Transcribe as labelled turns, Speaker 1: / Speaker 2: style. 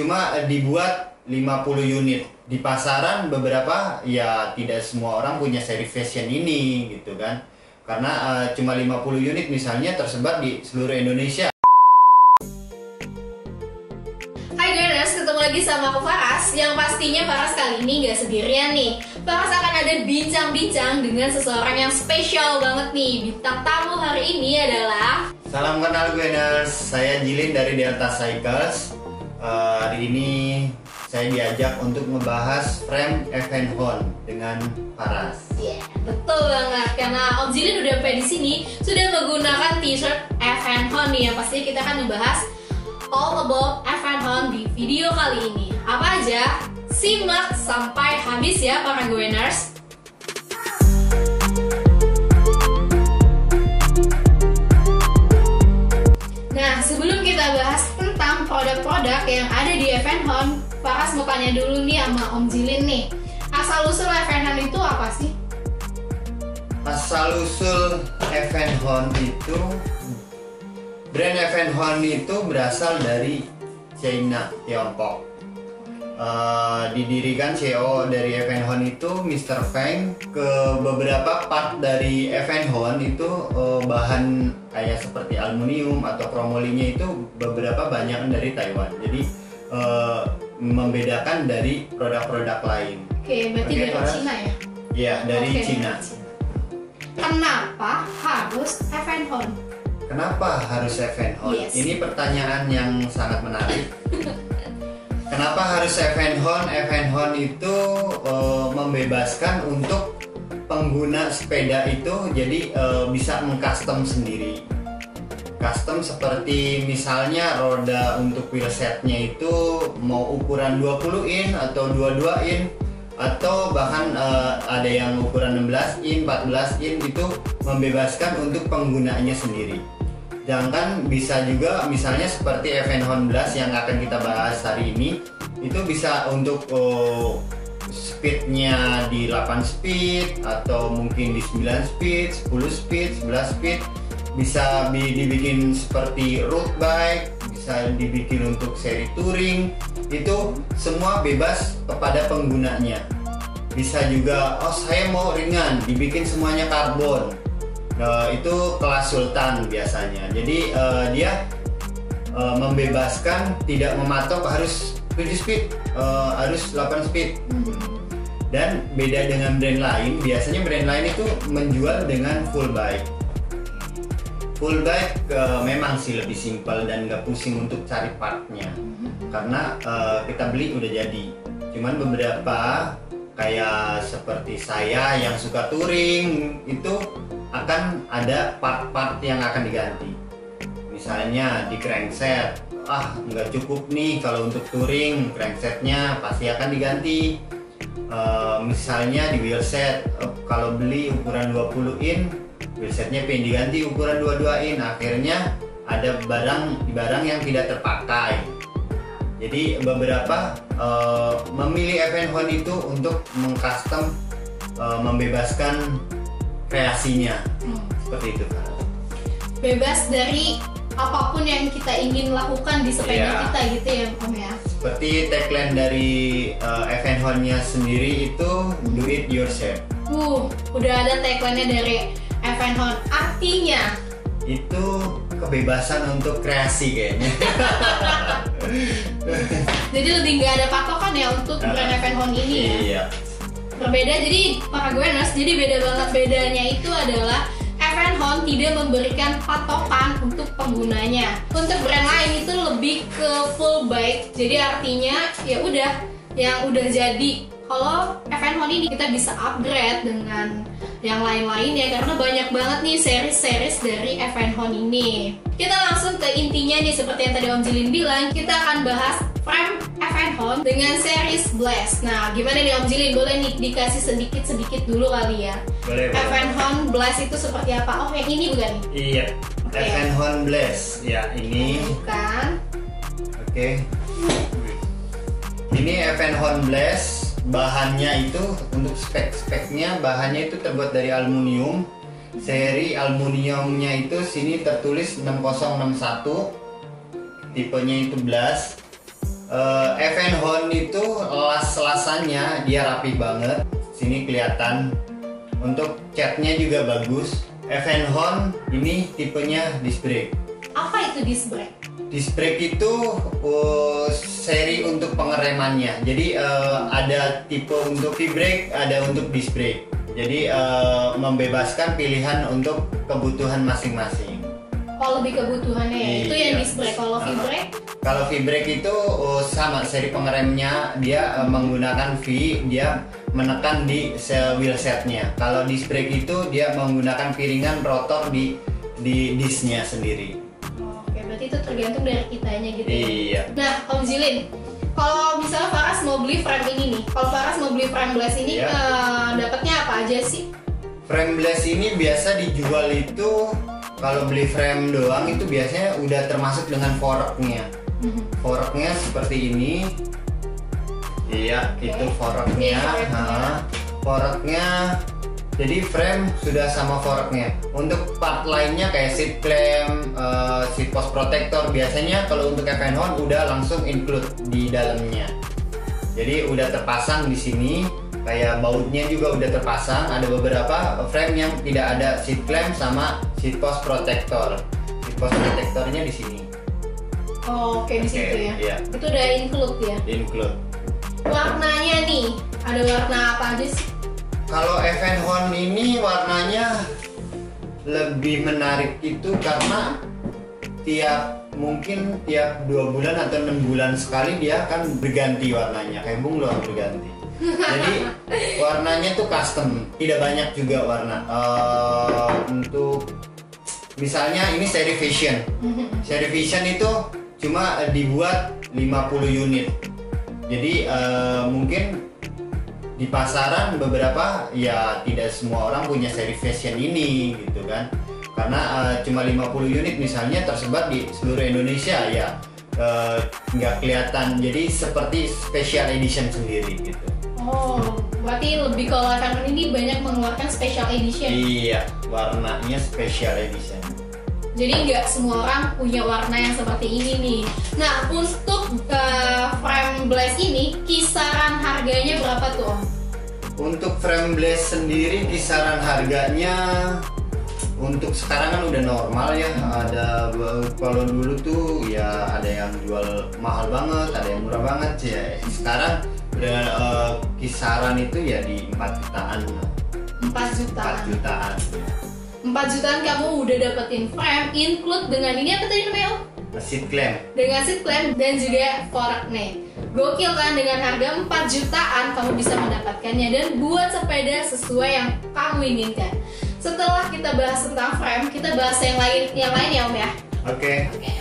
Speaker 1: Cuma dibuat 50 unit. Di pasaran beberapa ya tidak semua orang punya seri fashion ini gitu kan. Karena cuma 50 unit misalnya tersebar di seluruh Indonesia.
Speaker 2: Hai guys, ketemu lagi sama aku Faras. Yang pastinya Faras kali ini gak sendirian nih. Faras akan ada bincang-bincang dengan seseorang yang spesial banget nih. Bintang tamu hari ini adalah...
Speaker 1: Salam kenal Gunners, saya Jilin dari Delta Cycles. Hari ini saya diajak untuk membahas frame Evenhon dengan Faras.
Speaker 2: Yeah, betul banget, karena Om Jilin udah sampai di sini sudah menggunakan t-shirt Evenhon nih. Yang pastinya kita akan membahas all about Evenhon di video kali ini. Apa aja? Simak sampai habis ya para Gunners. Nah, sebelum kita bahas tentang produk-produk yang ada di Evenhon, Faras mau tanya dulu nih sama Om Jilin nih. Asal-usul Evenhon itu apa sih?
Speaker 1: Asal-usul Evenhon itu, brand Evenhon itu berasal dari China, Tiongkok. Didirikan CEO dari Evenhon itu Mr. Feng. Ke beberapa part dari Evenhon itu bahan kayak seperti aluminium atau kromolinya itu beberapa banyak dari Taiwan. Jadi membedakan dari produk-produk lain.
Speaker 2: Oke, berarti dari Cina ya?
Speaker 1: Iya, dari Cina.
Speaker 2: Kenapa harus Evenhon?
Speaker 1: Kenapa harus Evenhon?
Speaker 2: Yes.
Speaker 1: Ini pertanyaan yang sangat menarik. Kenapa harus Evenhon? Evenhon itu membebaskan untuk pengguna sepeda itu jadi bisa mengcustom sendiri. Custom seperti misalnya roda untuk wheelsetnya itu mau ukuran 20 in atau 22 in atau bahkan ada yang ukuran 16 in, 14 in, itu membebaskan untuk penggunaannya sendiri. Sedangkan bisa juga misalnya seperti Evenhon Blast yang akan kita bahas hari ini, itu bisa untuk speednya di 8 speed atau mungkin di 9 speed, 10 speed, 11 speed. Bisa dibikin seperti road bike, bisa dibikin untuk seri touring. Itu semua bebas kepada penggunanya. Bisa juga, oh saya mau ringan, dibikin semuanya karbon. Itu kelas Sultan biasanya. Jadi dia membebaskan, tidak mematok harus 7 speed, harus 8 speed. Dan beda dengan brand lain, biasanya brand lain itu menjual dengan full bike. Full bike memang sih lebih simpel dan gak pusing untuk cari partnya, karena kita beli udah jadi. Cuman beberapa kayak seperti saya yang suka touring itu akan ada part-part yang akan diganti. Misalnya di crankset, nggak cukup nih kalau untuk touring, cranksetnya pasti akan diganti. Misalnya di wheelset, kalau beli ukuran 20 in, wheelsetnya pengen diganti ukuran 22 in. Akhirnya ada barang yang tidak terpakai. Jadi beberapa memilih Evenhon itu untuk mengcustom, membebaskan kreasinya, seperti itu kan.
Speaker 2: Bebas dari apapun yang kita ingin lakukan di sepeda kita gitu ya Om ya.
Speaker 1: Seperti tagline dari Evenhonnya sendiri itu do it yourself.
Speaker 2: Udah ada tagline-nya dari Evenhon, artinya
Speaker 1: itu kebebasan untuk kreasi kayaknya.
Speaker 2: Jadi lebih nggak ada patokan ya untuk brand Evenhon ini ya.
Speaker 1: Iya.
Speaker 2: Berbeda, jadi para Gunners, jadi beda banget. Bedanya itu adalah Evenhon tidak memberikan patokan untuk penggunanya. Untuk brand lain itu lebih ke full bike. Jadi artinya ya udah yang udah jadi. Kalau Evenhon ini kita bisa upgrade dengan yang lain-lain ya, karena banyak banget nih series-series dari Evenhon ini. Kita langsung ke intinya nih, seperti yang tadi Om Jilin bilang, kita akan bahas frame Evenhon dengan series Blast. Nah, gimana nih Om Jilin? Boleh nih dikasih sedikit-sedikit dulu kali ya.
Speaker 1: Boleh.
Speaker 2: Evenhon Blast itu seperti apa? Oh, yang ini bukan nih?
Speaker 1: Iya. Okay. Evenhon Blast. Ya, ini.
Speaker 2: Bukan.
Speaker 1: Oke. Ini Evenhon Blast. Bahannya itu untuk spek-speknya, bahannya itu terbuat dari aluminium. Seri aluminiumnya itu sini tertulis 6061. Tipenya itu Blast. Evenhon itu las-lasannya dia rapi banget. Sini kelihatan. Untuk catnya juga bagus. Evenhon ini tipenya disc brake.
Speaker 2: Apa itu disc brake?
Speaker 1: Disc brake itu seri untuk pengeremannya. Jadi ada tipe untuk V-brake, ada untuk disc brake. Jadi membebaskan pilihan untuk kebutuhan masing-masing.
Speaker 2: Oh, lebih kebutuhannya ya. Itu yang
Speaker 1: Iya.
Speaker 2: disc brake. Kalau V-brake?
Speaker 1: Kalau V-brake itu sama seri pengeremnya, dia menggunakan V, dia menekan di wheel setnya. Kalau disc brake itu dia menggunakan piringan rotor di discnya sendiri.
Speaker 2: Oke, berarti itu tergantung dari kitanya gitu ya.
Speaker 1: Iya.
Speaker 2: Nah, Om Zilin, kalau misalnya Faras mau beli frame ini nih, kalau Faras mau beli frame blast ini,
Speaker 1: Iya.
Speaker 2: dapatnya apa aja sih?
Speaker 1: Frame blast ini biasa dijual itu kalau beli frame doang itu biasanya udah termasuk dengan forknya. Forknya seperti ini. Iya, itu forknya.
Speaker 2: Ini forknya.
Speaker 1: Forknya. Jadi frame sudah sama forknya. Untuk part lainnya kayak seat clamp, seat post protector biasanya kalau untuk Evenhon udah langsung include di dalamnya. Jadi udah terpasang di sini. Kayak bautnya juga udah terpasang. Ada beberapa frame yang tidak ada seat clamp sama seat post protector. Seat post protectornya di sini.
Speaker 2: Oh, oke, di situ ya.
Speaker 1: Iya.
Speaker 2: Itu udah include ya.
Speaker 1: Include.
Speaker 2: Warnanya nih, ada warna apa aja sih?
Speaker 1: Kalau Evenhon ini warnanya lebih menarik itu karena mungkin tiap 2 bulan atau 6 bulan sekali dia akan berganti warnanya, kayak bunglon berganti. Jadi warnanya tuh custom, tidak banyak juga warna. Untuk misalnya ini seri Vision. Seri Vision itu cuma dibuat 50 unit. Jadi mungkin di pasaran beberapa ya tidak semua orang punya seri Vision ini gitu kan. Karena cuma 50 unit misalnya tersebar di seluruh Indonesia ya nggak kelihatan. Jadi seperti special edition sendiri gitu.
Speaker 2: Oh, berarti lebih kalau Evenhon ini banyak mengeluarkan special edition.
Speaker 1: Iya, warnanya special edition.
Speaker 2: Jadi nggak semua orang punya warna yang seperti ini nih. Nah, untuk frame blast ini kisaran harganya berapa tuh, Om?
Speaker 1: Untuk frame blast sendiri kisaran harganya untuk sekarang kan udah normal ya. Ada kalau dulu tuh ya ada yang jual mahal banget, ada yang murah banget ya. Sekarang udah kisaran itu ya di 4 jutaan.
Speaker 2: 4 jutaan.
Speaker 1: 4 jutaan.
Speaker 2: 4 jutaan kamu udah dapetin frame include dengan ini apa tadi namanya, Om?
Speaker 1: Seat clamp.
Speaker 2: Dengan seat clamp dan juga fork nih. Gokil kan, dengan harga 4 jutaan kamu bisa mendapatkannya dan buat sepeda sesuai yang kamu inginkan. Setelah kita bahas tentang frame, kita bahas yang lain ya, Om ya.
Speaker 1: Oke.
Speaker 2: Oke.